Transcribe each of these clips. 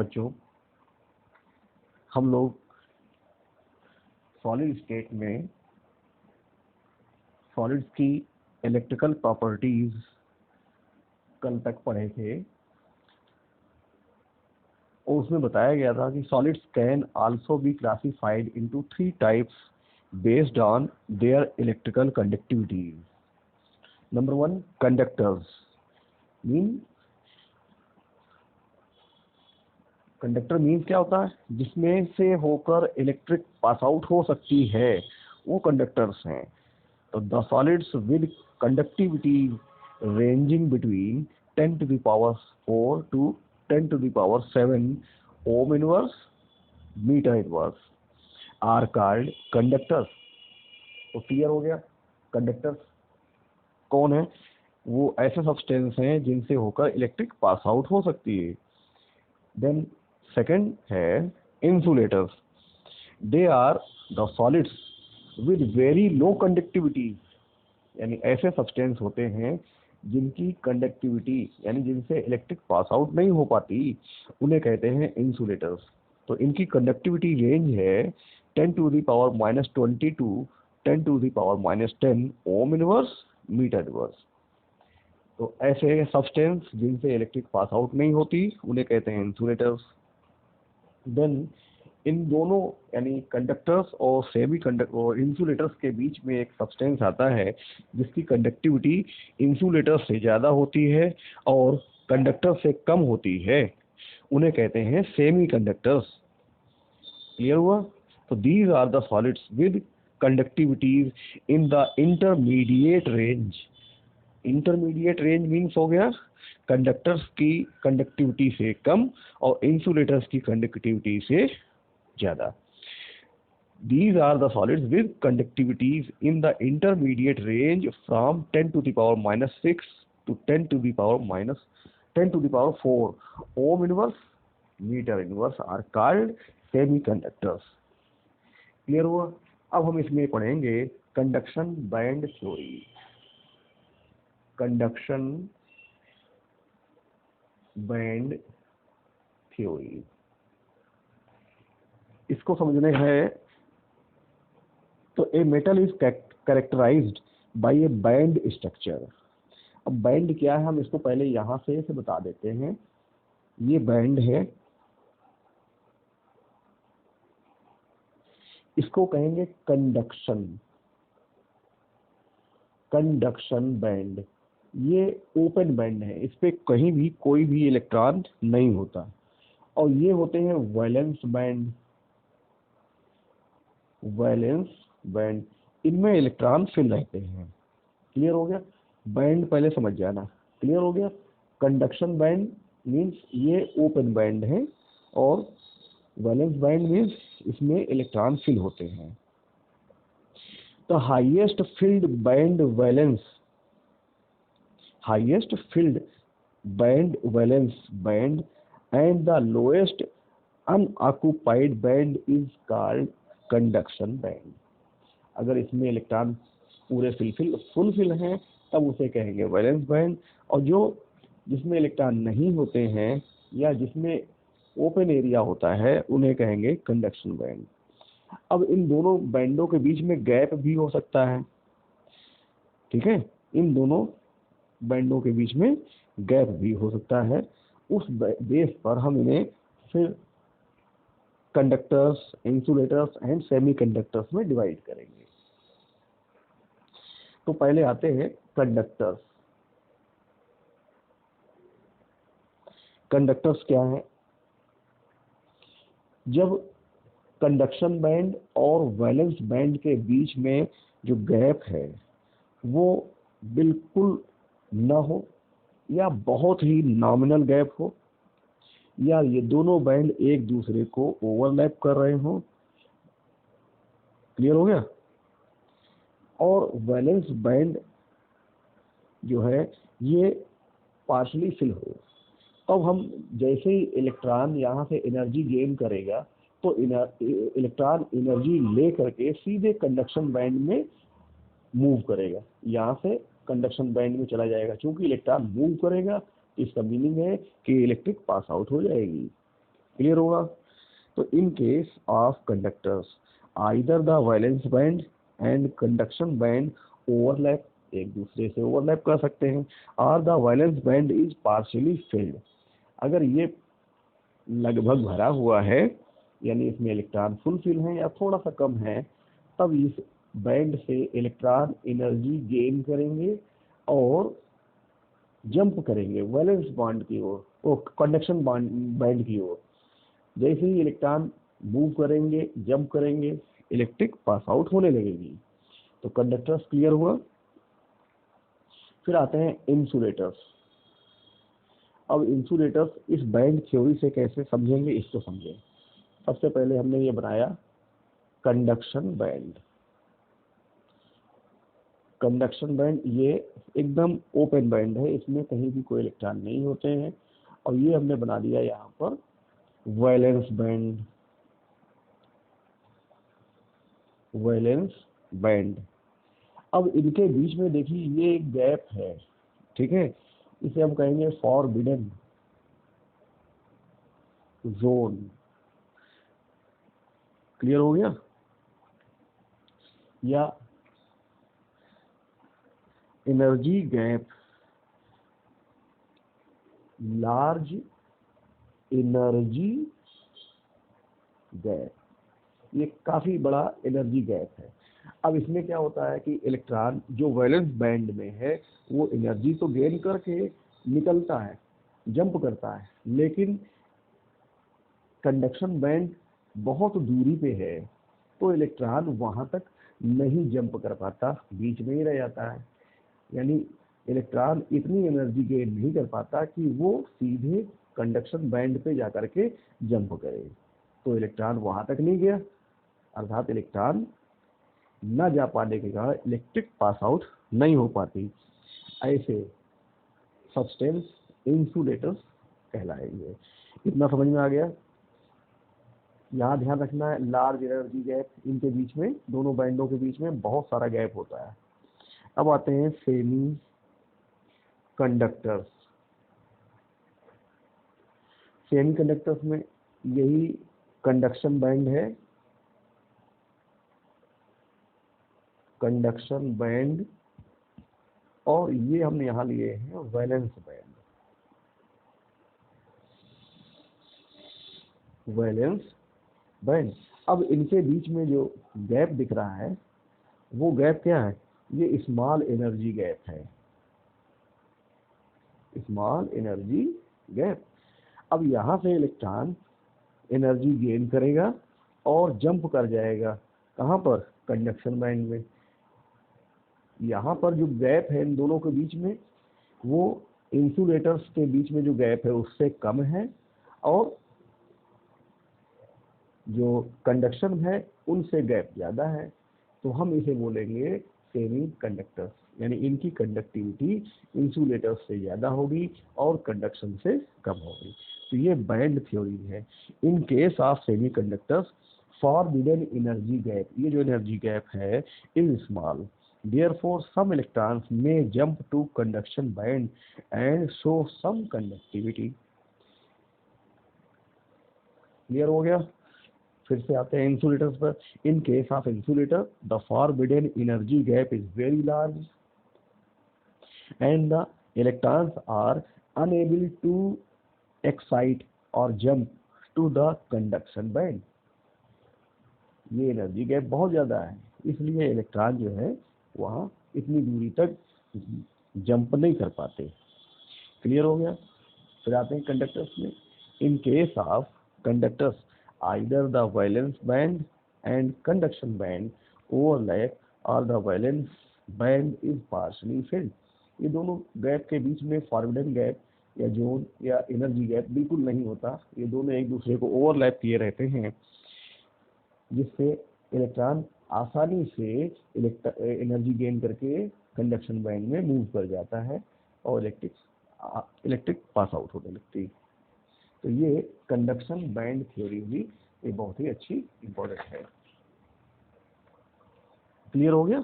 बच्चों, हम लोग सॉलिड स्टेट में सॉलिड्स की इलेक्ट्रिकल प्रॉपर्टीज कल तक पढ़े थे और उसमें बताया गया था कि solids can also be classified into 3 types based on their electrical conductivity. Number 1, conductors mean conductor means क्या होता है, जिसमें से होकर इलेक्ट्रिक पास आउट हो सकती है, वो कंडक्टर्स हैं। तो the solids with conductivity ranging between 10 to the power 4 to 10 to the power 7 ohm inverse metre inverse are called conductors. तो क्लियर हो गया, कंडक्टर्स कौन है? वो ऐसे सब्सटेंस हैं जिनसे होकर इलेक्ट्रिक पास आउट हो सकती है। देन सेकंड है insulators. They are the solids with very low conductivity, यानी ऐसे सब्सटेंस होते हैं जिनकी कंडक्टिविटी यानी जिनसे इलेक्ट्रिक पास आउट नहीं हो पाती, उन्हें कहते हैं इंसुलेटर्स। तो इनकी कंडक्टिविटी रेंज है 10 to the power -20 to 10 to the power -10 ohm inverse metre inverse. तो ऐसे सब्सटेंस जिनसे इलेक्ट्रिक पास आउट नहीं होती, उन्हें कहते हैं इंसुलेटर्स। देन इन दोनों यानी कंडक्टर्स और सेमी कंडक्टर और इंसुलेटर्स के बीच में एक सब्सटेंस आता है जिसकी कंडक्टिविटी इंसुलेटर से ज़्यादा होती है और कंडक्टर से कम होती है, उन्हें कहते हैं सेमी कंडक्टर्स। क्लियर हुआ? तो these are the solids with conductivities in the intermediate range. Intermediate range means हो गया कंडक्टर्स की कंडक्टिविटी से कम और इंसुलेटर्स की कंडक्टिविटी से ज़्यादा। These are the solids with conductivities in the intermediate range from 10 to the power -6 to 10 to the power -10 to the power 4 ohm inverse meter inverse are called semiconductors। Clear हुआ? अब हम इसमें पढ़ेंगे conduction band theory. Conduction band theory, इसको समझने है तो a metal is characterised by a band structure. अब बैंड क्या है, हम इसको पहले यहाँ से बता देते हैं। ये बैंड है, इसको कहेंगे कंडक्शन बैंड। ये ओपन बैंड है, इस पे कहीं भी कोई भी इलेक्ट्रॉन नहीं होता। और ये होते हैं वैलेंस बैंड, इनमें इलेक्ट्रॉन फिल रहते हैं। क्लियर हो गया? बैंड पहले समझ जाना। क्लियर हो गया? कंडक्शन बैंड मीन्स ये ओपन बैंड है और वैलेंस बैंड मीन्स इसमें इलेक्ट्रॉन फिल होते हैं। तो highest field band valence band and the lowest unoccupied band is called conduction band. अगर इसमें इलेक्ट्रॉन पूरे फुलफिल हैं तब उसे कहेंगे वैलेंस बैंड, और जिसमें इलेक्ट्रॉन नहीं होते हैं या जिसमें ओपन एरिया होता है उन्हें कहेंगे कंडक्शन बैंड। अब इन दोनों बैंडों के बीच में गैप भी हो सकता है। ठीक है, इन दोनों बैंडों के बीच में गैप भी हो सकता है। उस बेस पर हम इन्हें फिर conductors, insulators and semi conductors में डिवाइड करेंगे। तो पहले आते हैं कंडक्टर्स। कंडक्टर्स क्या है? जब कंडक्शन बैंड और वैलेंस बैंड के बीच में जो गैप है वो बिल्कुल ना हो या बहुत ही नॉमिनल गैप हो, या ये दोनों बैंड एक दूसरे को ओवरलैप कर रहे हो। क्लियर हो गया? और वैलेंस बैंड जो है ये पार्शली फिल हो। अब हम जैसे ही इलेक्ट्रॉन यहाँ से एनर्जी गेन करेगा तो इलेक्ट्रॉन एनर्जी ले करके सीधे कंडक्शन बैंड में मूव करेगा, यहाँ से कंडक्शन बैंड में चला जाएगा। क्योंकि इलेक्ट्रॉन मूव करेगा, इसका मीनिंग है कि इलेक्ट्रिक पास आउट हो जाएगी। क्लियर होगा। तो इन case of conductors either the valence band and conduction band overlap, एक दूसरे से ओवरलैप कर सकते हैं, और the valence band is partially field, अगर ये लगभग भरा हुआ है यानी इसमें इलेक्ट्रॉन फुल फिल है या थोड़ा सा कम है, तब इस बैंड से इलेक्ट्रॉन एनर्जी गेन करेंगे और जंप करेंगे वैलेंस बॉन्ड की ओर, वो कंडक्शन बैंड की ओर। जैसे ही इलेक्ट्रॉन मूव करेंगे, जंप करेंगे, इलेक्ट्रिक पास आउट होने लगेगी। तो कंडक्टर्स क्लियर हुआ। फिर आते हैं इंसुलेटर्स। अब इंसुलेटर्स इस बैंड थ्योरी से कैसे समझेंगे, इसको समझें। सबसे पहले हमने ये बनाया कंडक्शन बैंड। कंडक्शन बैंड ये एकदम ओपन बैंड है, इसमें कहीं भी कोई इलेक्ट्रॉन नहीं होते हैं, और ये हमने बना दिया यहाँ पर वैलेंस बैंड। वैलेंस बैंड, अब इनके बीच में देखिए ये एक गैप है, ठीक है, इसे हम कहेंगे फॉरबिडन जोन। क्लियर हो गया। या energy gap, large energy gap, ये काफी बड़ा एनर्जी गैप है। अब इसमें क्या होता है कि इलेक्ट्रॉन जो वैलेंस बैंड में है वो एनर्जी तो गेन करके निकलता है, जंप करता है, लेकिन कंडक्शन बैंड बहुत दूरी पे है, तो इलेक्ट्रॉन वहां तक नहीं जंप कर पाता, बीच में ही रह जाता है। यानी इलेक्ट्रॉन इतनी एनर्जी गेन नहीं कर पाता कि वो सीधे कंडक्शन बैंड पे जाकर के जंप करे, तो इलेक्ट्रॉन वहां तक नहीं गया, अर्थात इलेक्ट्रॉन न जा पाने के कारण इलेक्ट्रिक पास आउट नहीं हो पाती। ऐसे सब्सटेंस इंसुलेटर्स कहलाएंगे। इतना समझ में आ गया। यहाँ ध्यान रखना है लार्ज एनर्जी गैप, इनके बीच में, दोनों बैंडों के बीच में बहुत सारा गैप होता है। अब आते हैं सेमी कंडक्टर्स। सेमी कंडक्टर्स में यही कंडक्शन बैंड है, कंडक्शन बैंड, और ये हमने यहाँ लिए हैं वैलेंस बैंड। वैलेंस बैंड, अब इनके बीच में जो गैप दिख रहा है वो गैप क्या है, ये स्मॉल एनर्जी गैप है, स्मॉल एनर्जी गैप। अब यहाँ से इलेक्ट्रॉन एनर्जी गेन करेगा और जंप कर जाएगा, कहाँ पर, कंडक्शन बैंड में। यहाँ पर जो गैप है इन दोनों के बीच में, वो इंसुलेटर्स के बीच में जो गैप है उससे कम है, और जो कंडक्शन है उनसे गैप ज़्यादा है, तो हम इसे बोलेंगे सेमी कंडक्टर्स। यानी इनकी कंडक्टिविटी इंसुलेटर्स से ज़्यादा होगी और कंडक्शन से कम होगी। तो ये बैंड थ्योरी है। इन case of semi conductors forbidden energy gap, ये जो एनर्जी गैप है is small, therefore some electrons may jump to conduction band and show some conductivity। Clear हो गया। फिर से आते हैं इंसुलेटर्स पर। In case of insulator the forbidden energy gap is very large and the electrons are unable to excite और jump to the conduction band. ये energy gap बहुत ज्यादा है, इसलिए इलेक्ट्रॉन जो है वहाँ इतनी दूरी तक जंप नहीं कर पाते। क्लियर हो गया। फिर आते हैं कंडक्टर्स में। In case of conductors either the valence band and conduction band overlap और the valence band is partially filled. ये दोनों गैप के बीच में फॉरबिडन गैप या जोन या एनर्जी गैप बिल्कुल नहीं होता, ये दोनों एक दूसरे को ओवरलैप किए रहते हैं, जिससे इलेक्ट्रॉन आसानी से एनर्जी गेन करके कंडक्शन बैंड में मूव कर जाता है और इलेक्ट्रिक पास आउट होने लगती है। तो ये कंडक्शन बैंड थ्योरी भी ये बहुत ही अच्छी इंपॉर्टेंट है। क्लियर हो गया।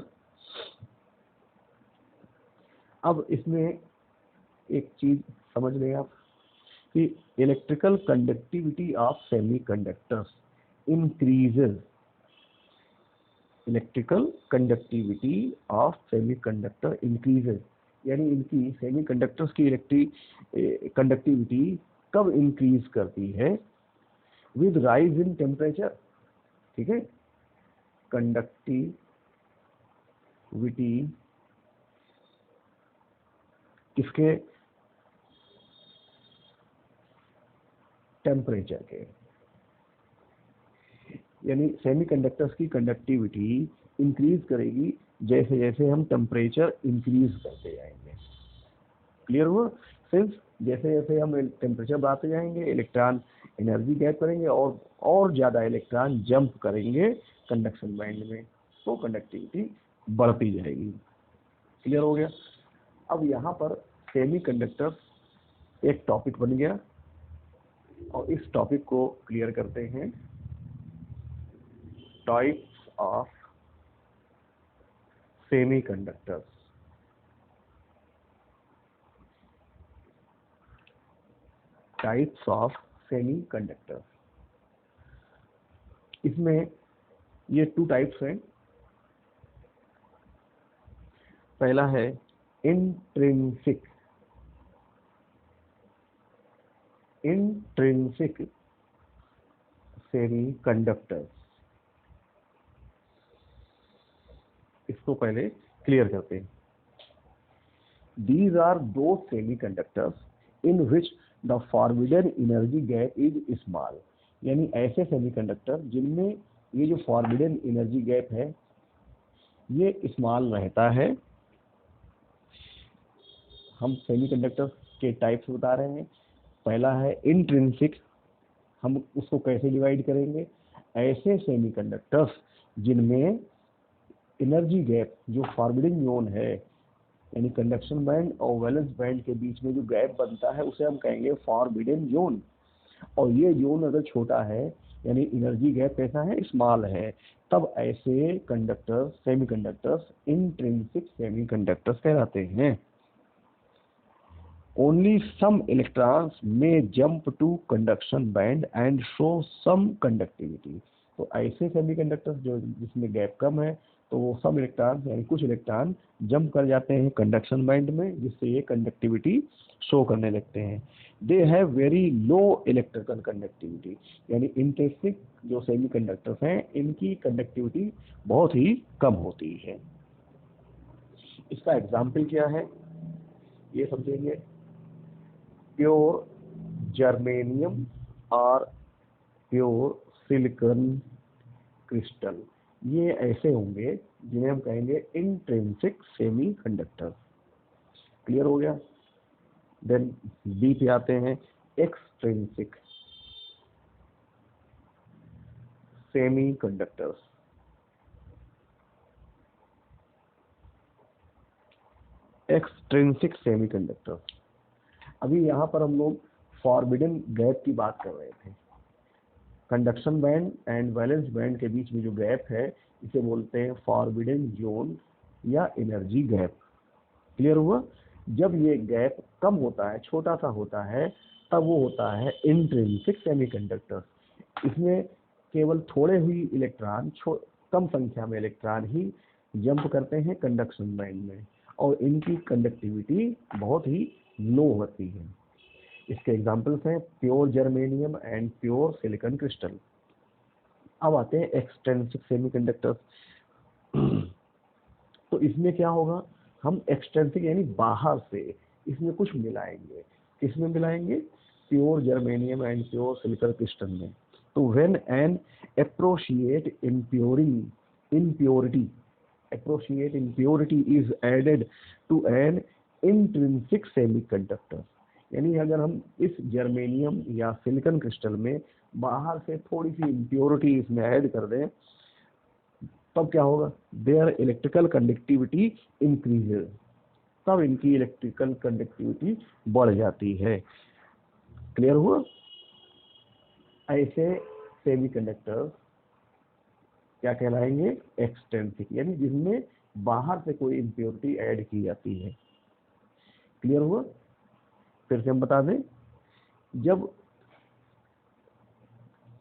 अब इसमें एक चीज समझ लें आप कि electrical conductivity of semiconductors increases, electrical conductivity of semiconductor increases, यानी इनकी सेमीकंडक्टर्स की इलेक्ट्रिक कंडक्टिविटी कब इंक्रीज करती है? विद राइज इन टेम्परेचर, ठीक है, कंडक्टिविटी किसके? टेम्परेचर के, यानी सेमीकंडक्टर्स की कंडक्टिविटी इंक्रीज करेगी जैसे जैसे हम टेम्परेचर इंक्रीज करते जाएंगे। क्लियर हुआ? सिंस जैसे जैसे हम टेम्परेचर बढ़ाते जाएंगे इलेक्ट्रॉन एनर्जी गैप करेंगे और ज़्यादा इलेक्ट्रॉन जंप करेंगे कंडक्शन बैंड में, तो कंडक्टिविटी बढ़ती जाएगी। क्लियर हो गया? अब यहाँ पर सेमीकंडक्टर एक टॉपिक बन गया और इस टॉपिक को क्लियर करते हैं। Types of semiconductors. Types of semiconductors, इसमें ये 2 टाइप्स हैं। पहला है इंट्रिंसिक सेमीकंडक्टर्स। इसको पहले क्लियर करते हैं। These are those semiconductors in which the forbidden energy gap is small, यानी ऐसे सेमीकंडक्टर जिनमें ये जो फॉरबिडन एनर्जी गैप है ये स्मॉल रहता है। हम सेमीकंडक्टर के टाइप्स बता रहे हैं। पहला है इंट्रिंसिक, हम उसको कैसे डिवाइड करेंगे? ऐसे सेमीकंडक्टर्स जिनमें एनर्जी गैप जो फॉरबिडन जोन है, यानी कंडक्शन बैंड और वैलेंस बैंड के बीच में जो गैप बनता है उसे हम कहेंगे फॉरबिडन जोन। और ये जोन अगर छोटा है यानी एनर्जी गैप कैसा है? स्मॉल है, तब ऐसे कंडक्टर्स सेमीकंडक्टर्स इंट्रिंसिक सेमीकंडक्टर्स कहलाते हैं। Only some electrons may jump to conduction band and show some conductivity। तो ऐसे सेमीकंडक्टर्स जो जिसमें गैप कम है तो वो सम इलेक्ट्रॉन यानी कुछ इलेक्ट्रॉन जंप कर जाते हैं कंडक्शन बैंड में, जिससे ये कंडक्टिविटी शो करने लगते हैं। They have very low electrical conductivity, यानी इंट्रिंसिक जो सेमीकंडक्टर्स हैं इनकी कंडक्टिविटी बहुत ही कम होती है। इसका एग्जाम्पल क्या है ये समझेंगे। प्योर जर्मेनियम और प्योर सिलिकॉन क्रिस्टल, ये ऐसे होंगे जिन्हें हम कहेंगे इंट्रिंसिक सेमीकंडक्टर। क्लियर हो गया? देन बी पे आते हैं एक्सट्रिंसिक सेमीकंडक्टर्स। एक्सट्रिंसिक सेमीकंडक्टर, अभी यहाँ पर हम लोग फॉरबिडन गैप की बात कर रहे थे। Conduction band and valence band के बीच में जो गैप है इसे बोलते हैं फॉरबिडन जोन या एनर्जी गैप। क्लियर हुआ? जब ये गैप कम होता है, छोटा सा होता है, तब वो होता है इंट्रिंसिक सेमीकंडक्टर। इसमें केवल थोड़े ही इलेक्ट्रॉन, कम संख्या में इलेक्ट्रॉन ही जंप करते हैं कंडक्शन बैंड में और इनकी कंडक्टिविटी बहुत ही लो होती है। इसके एग्जांपल्स हैं pure germanium and pure silicon crystal. अब आते हैं एक्सट्रिंसिक सेमीकंडक्टर्स। तो इसमें क्या होगा? हम एक्सट्रिंसिक यानी बाहर से इसमें कुछ मिलाएंगे। किसमें मिलाएंगे? Pure germanium and pure silicon crystal में। तो when an appropriate impurity is added to an intrinsic semiconductor, यानी अगर हम इस जर्मेनियम या सिलिकॉन क्रिस्टल में बाहर से थोड़ी सी इम्प्योरिटी इसमें ऐड कर दें, तब क्या होगा? देयर इलेक्ट्रिकल कंडक्टिविटी इंक्रीजेज, तब इनकी इलेक्ट्रिकल कंडक्टिविटी बढ़ जाती है। क्लियर हुआ? ऐसे सेमीकंडक्टर क्या कहलाएंगे? एक्सट्रिंसिक, यानी जिसमें बाहर से कोई इम्प्योरिटी ऐड की जाती है। क्लियर हुआ? फिर से हम बता दें, जब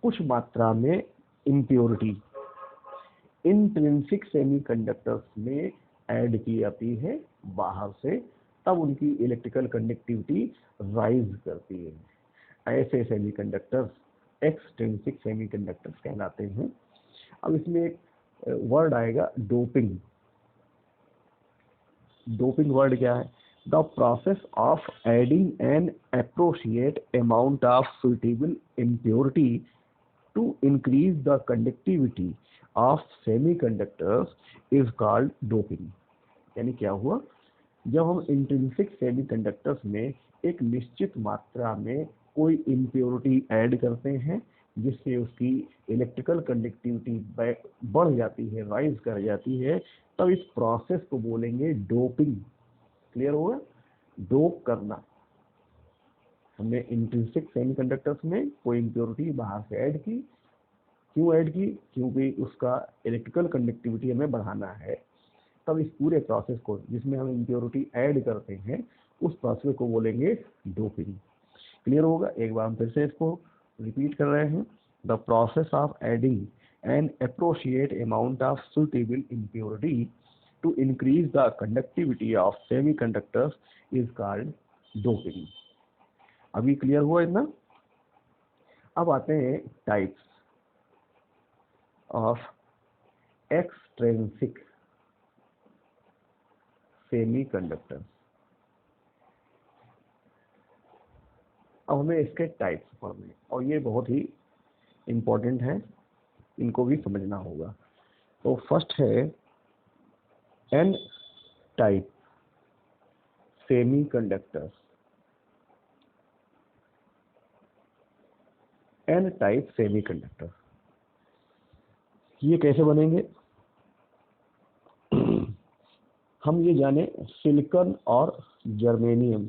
कुछ मात्रा में इम्प्योरिटी इंट्रिंसिक सेमीकंडक्टर्स में ऐड की जाती है बाहर से, तब उनकी इलेक्ट्रिकल कंडक्टिविटी राइज करती है। ऐसे सेमीकंडक्टर्स एक्सट्रिंसिक सेमीकंडक्टर्स कहलाते हैं। अब इसमें एक वर्ड आएगा डोपिंग। डोपिंग वर्ड क्या है? The process of adding an appropriate amount of suitable impurity to increase the conductivity of semiconductors is called doping. यानी क्या हुआ, जब हम इंट्रिंसिक सेमीकंडक्टर्स में एक निश्चित मात्रा में कोई इम्प्योरिटी ऐड करते हैं जिससे उसकी इलेक्ट्रिकल कंडक्टिविटी बढ़ जाती है, राइज कर जाती है, तब इस प्रोसेस को बोलेंगे डोपिंग। क्लियर होगा? डोप करना। हमने इंट्रिंसिक सेमीकंडक्टर्स में कोई इम्प्योरिटी बाहर से ऐड की। क्यों ऐड की? क्योंकि उसका इलेक्ट्रिकल कंडक्टिविटी हमें बढ़ाना है। तब इस पूरे प्रोसेस को जिसमें हम इम्प्योरिटी ऐड करते हैं उस प्रोसेस को बोलेंगे डोपिंग। क्लियर होगा? एक बार हम फिर से इसको रिपीट कर रहे हैं। The process of adding an appropriate amount of suitable impurity to increase the conductivity of semiconductors is called doping. अभी क्लियर हुआ इतना? अब आते हैं टाइप्स ऑफ एक्सट्रिंसिक सेमीकंडक्टर। अब हमें इसके टाइप्स पढ़ने, और ये बहुत ही इम्पोर्टेंट है, इनको भी समझना होगा। तो फर्स्ट है N type semiconductors. N type semiconductor ये कैसे बनेंगे? हम ये जाने सिलिकॉन और जर्मेनियम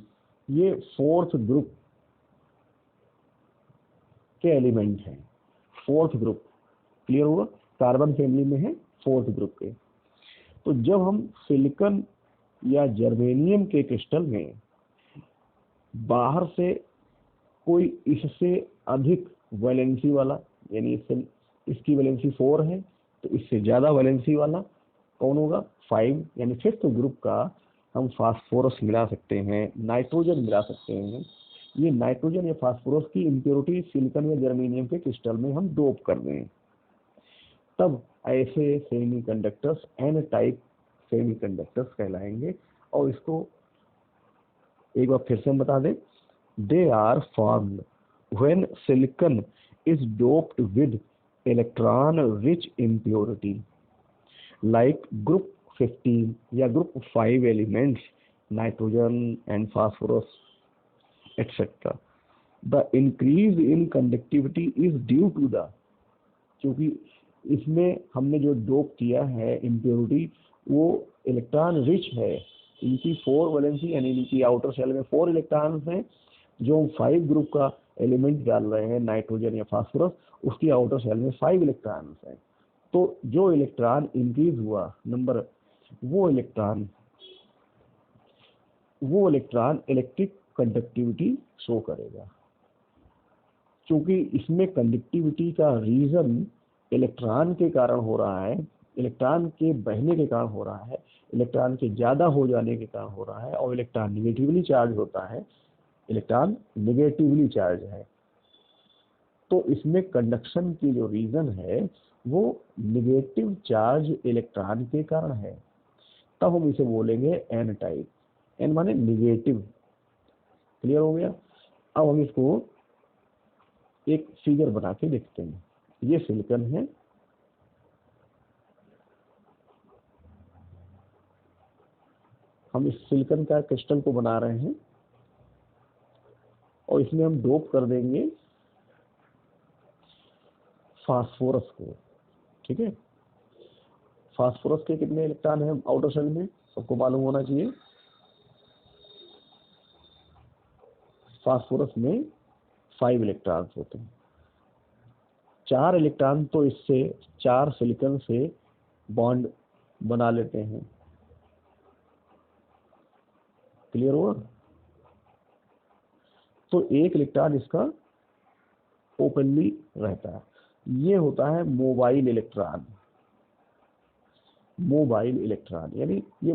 ये फोर्थ ग्रुप के एलिमेंट हैं। फोर्थ ग्रुप, क्लियर होगा? कार्बन फैमिली में है फोर्थ ग्रुप के। तो जब हम सिलिकॉन या जर्मेनियम के क्रिस्टल में बाहर से कोई इससे अधिक वैलेंसी वाला, यानी इसकी वैलेंसी 4 है तो इससे ज़्यादा वैलेंसी वाला कौन होगा? 5, यानी फिफ्थ ग्रुप का हम फास्फोरस मिला सकते हैं, नाइट्रोजन मिला सकते हैं। ये नाइट्रोजन या फास्फोरस की इम्प्योरिटी सिलिकॉन या जर्मेनियम के क्रिस्टल में हम डोप कर दें, तब ऐसे सेमीकंडक्टर्स एन टाइप सेमीकंडक्टर्स कहलाएंगे। और इसको एक बार फिर से हम बता दें, they are formed when silicon is doped with electron rich impurity like group 15 या group 5 elements nitrogen and phosphorus etcetera. The increase in conductivity is due to the, क्योंकि इसमें हमने जो डोप किया है इम्प्योरिटी वो इलेक्ट्रॉन रिच है, इनकी 4 वैलेंसी यानी इनकी आउटर शेल में 4 इलेक्ट्रॉन्स हैं। जो 5 ग्रुप का एलिमेंट डाल रहे हैं नाइट्रोजन या फास्फोरस, उसकी आउटर शेल में 5 इलेक्ट्रॉन्स हैं। तो जो इलेक्ट्रॉन इंक्रीज हुआ नंबर, वो इलेक्ट्रॉन इलेक्ट्रिक कंडक्टिविटी शो करेगा। क्योंकि इसमें कंडक्टिविटी का रीजन इलेक्ट्रॉन के कारण हो रहा है, इलेक्ट्रॉन के बहने के कारण हो रहा है, इलेक्ट्रॉन के ज़्यादा हो जाने के कारण हो रहा है, और इलेक्ट्रॉन निगेटिवली चार्ज होता है, इलेक्ट्रॉन निगेटिवली चार्ज है। तो इसमें कंडक्शन की जो रीजन है वो निगेटिव चार्ज इलेक्ट्रॉन के कारण है, तब हम इसे बोलेंगे एन टाइप। एन माने निगेटिव। क्लियर हो गया? अब हम इसको एक फिगर बना के देखते हैं। ये सिलिकॉन है, हम इस सिलिकॉन का क्रिस्टल को बना रहे हैं और इसमें हम डोप कर देंगे फास्फोरस को। ठीक है? फास्फोरस के कितने इलेक्ट्रॉन हैं आउटर शेल में? सबको मालूम होना चाहिए। फास्फोरस में 5 इलेक्ट्रॉन्स होते हैं। 4 इलेक्ट्रॉन तो इससे 4 सिलिकॉन से बॉन्ड बना लेते हैं। क्लियर हुआ? तो एक इलेक्ट्रॉन इसका ओपनली रहता है। ये होता है मोबाइल इलेक्ट्रॉन। मोबाइल इलेक्ट्रॉन यानी ये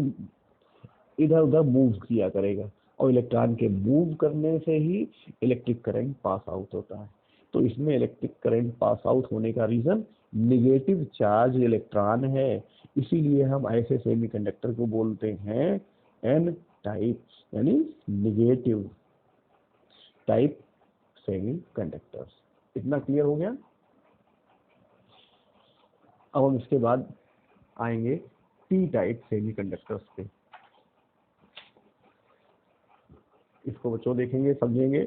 इधर उधर मूव किया करेगा, और इलेक्ट्रॉन के मूव करने से ही इलेक्ट्रिक करंट पास आउट होता है। तो इसमें इलेक्ट्रिक करंट पास आउट होने का रीजन निगेटिव चार्ज इलेक्ट्रॉन है। इसीलिए हम ऐसे सेमीकंडक्टर को बोलते हैं एन टाइप, यानी निगेटिव टाइप सेमीकंडक्टर्स। इतना क्लियर हो गया। अब हम इसके बाद आएंगे पी टाइप सेमीकंडक्टर्स पे। इसको बच्चों देखेंगे, समझेंगे।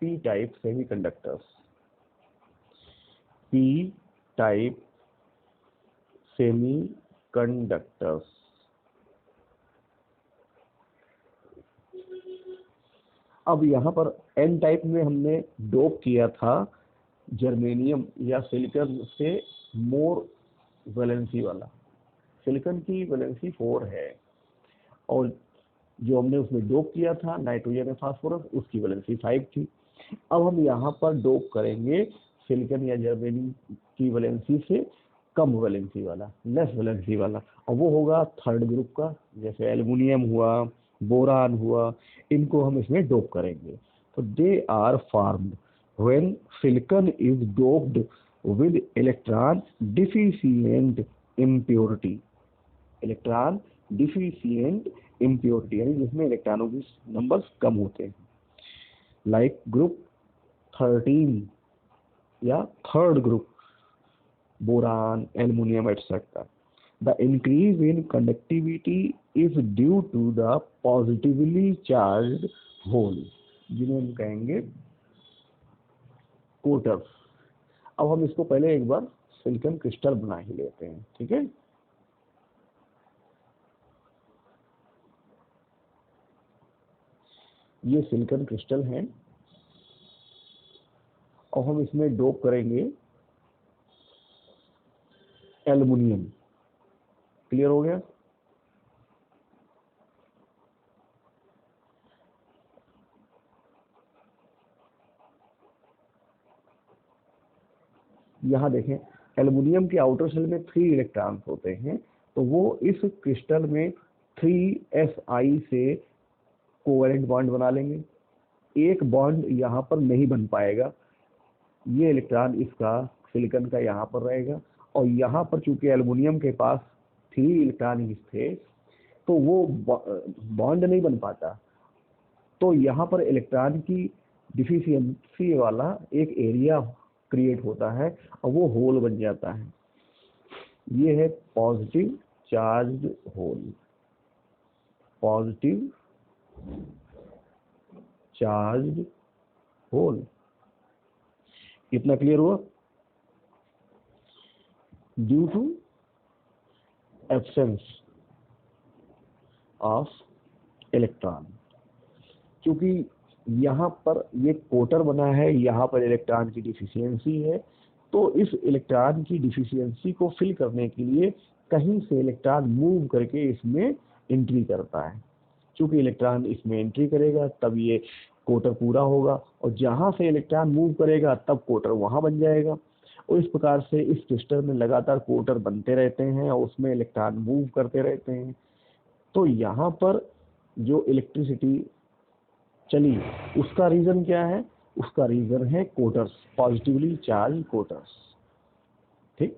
P type semiconductors, P type semiconductors. अब यहाँ पर एन टाइप में हमने डोप किया था जर्मेनियम या सिलिकॉन से मोर वैलेंसी वाला। सिलिकॉन की वैलेंसी 4 है, और जो हमने उसमें डोप किया था नाइट्रोजन और फास्फोरस, उसकी वैलेंसी 5 थी। अब हम यहाँ पर डोप करेंगे सिलिकॉन या जर्मेनियम की वैलेंसी से कम वैलेंसी वाला, लेस वैलेंसी वाला, और वो होगा थर्ड ग्रुप का। जैसे एल्युमिनियम हुआ, बोरान हुआ, इनको हम इसमें डोप करेंगे। तो they are formed when silicon is doped with electron deficient impurity. Electron deficient impurity यानी जिसमें इलेक्ट्रॉनों के नंबर्स कम होते हैं, लाइक ग्रुप 13 या third group, boron, aluminum, etc. The increase in conductivity is due to the positively charged hole, जिन्हें हम कहेंगे कोटर्स। अब हम इसको पहले एक बार सिलिकॉन क्रिस्टल बना ही लेते हैं, ठीक है। ये सिलिकॉन क्रिस्टल है, और हम इसमें डोप करेंगे एल्युमिनियम। क्लियर हो गया। यहाँ देखें, एल्युमिनियम के आउटर शेल में 3 इलेक्ट्रॉन्स होते हैं, तो वो इस क्रिस्टल में 3si से कोवेलेंट बॉन्ड बना लेंगे। एक बॉन्ड यहाँ पर नहीं बन पाएगा, ये इलेक्ट्रॉन इसका सिलिकॉन का यहाँ पर रहेगा, और यहाँ पर चूंकि एल्युमिनियम के पास 3 इलेक्ट्रॉन ही थे, तो वो बॉन्ड नहीं बन पाता। तो यहाँ पर इलेक्ट्रॉन की डिफिशियंसी वाला एक एरिया क्रिएट होता है, और वो होल बन जाता है। ये है positive charge hole, positive charge hole. कितना क्लियर हुआ। Due to absence of electron, क्योंकि यहाँ पर ये कोटर बना है, यहाँ पर इलेक्ट्रॉन की डिफिशियंसी है, तो इस इलेक्ट्रॉन की डिफिशियंसी को फिल करने के लिए कहीं से इलेक्ट्रॉन मूव करके इसमें एंट्री करता है। क्योंकि इलेक्ट्रॉन इसमें एंट्री करेगा तब ये कोटर पूरा होगा, और जहाँ से इलेक्ट्रॉन मूव करेगा तब कोटर वहाँ बन जाएगा। और इस प्रकार से इस क्रिस्टल में लगातार कोटर बनते रहते हैं, और उसमें इलेक्ट्रॉन मूव करते रहते हैं। तो यहाँ पर जो इलेक्ट्रिसिटी चली, उसका रीजन क्या है। उसका रीजन है कोटर्स, पॉजिटिवली चार्ज कोटर्स। ठीक,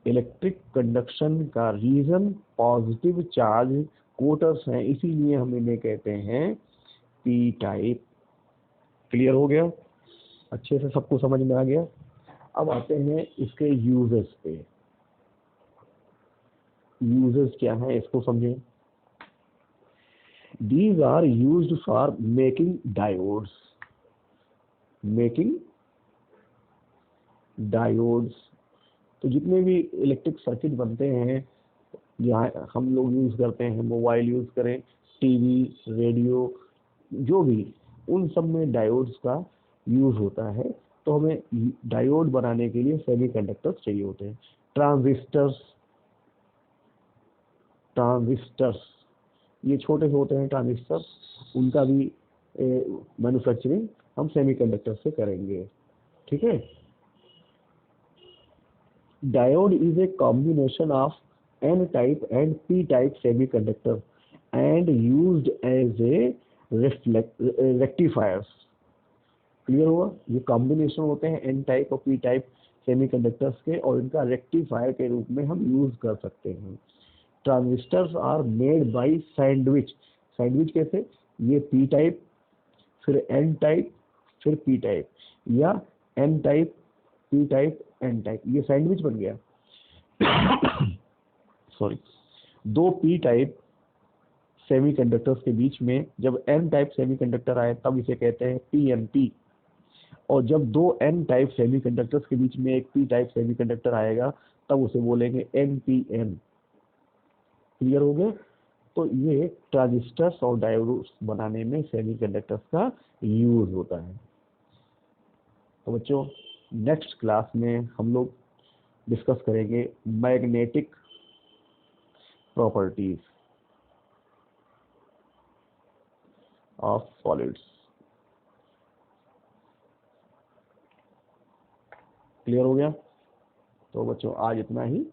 इलेक्ट्रिक कंडक्शन का रीजन पॉजिटिव चार्ज कोटर्स हैं, इसीलिए हम इन्हें कहते हैं पी टाइप। क्लियर हो गया, अच्छे से सबको समझ में आ गया। अब आते हैं इसके यूजेस पे। यूजेस क्या है इसको समझें। These are used for making diodes. तो जितने भी इलेक्ट्रिक सर्किट बनते हैं, जहाँ हम लोग यूज करते हैं, मोबाइल यूज करें, टीवी, रेडियो, जो भी, उन सब में डायोड्स का यूज होता है। तो हमें डायोड बनाने के लिए सेमीकंडक्टर्स चाहिए होते हैं। ट्रांजिस्टर्स ये छोटे से होते हैं ट्रांजिस्टर, उनका भी मैन्युफैक्चरिंग हम सेमीकंडक्टर से करेंगे, ठीक है। Diode is a combination of n type and p type semiconductor and used as a rectifiers. Clear हुआ? ये कॉम्बिनेशन होते हैं एन टाइप और पी टाइप सेमीकंडक्टर्स के, और इनका रेक्टिफायर के रूप में हम यूज कर सकते हैं। Transistors are made by sandwich. Sandwich कैसे? ये पी टाइप, फिर एन टाइप, फिर पी टाइप, या n type, p type, n type, ये सैंडविच बन गया। सॉरी, दो पी टाइप सेमीकंडक्टर्स के बीच में जब एन टाइप सेमीकंडक्टर आए तब इसे कहते हैं पीएनपी, और जब दो एन टाइप सेमीकंडक्टर्स के बीच में एक पी टाइप सेमीकंडक्टर आएगा तब उसे बोलेंगे एनपीएन। क्लियर हो गया? तो ये ट्रांजिस्टर्स और डायोड्स बनाने में सेमीकंडक्टर्स का यूज होता है। तो बच्चों, नेक्स्ट क्लास में हम लोग डिस्कस करेंगे magnetic properties of solids. Clear हो गया? तो बच्चों आज इतना ही।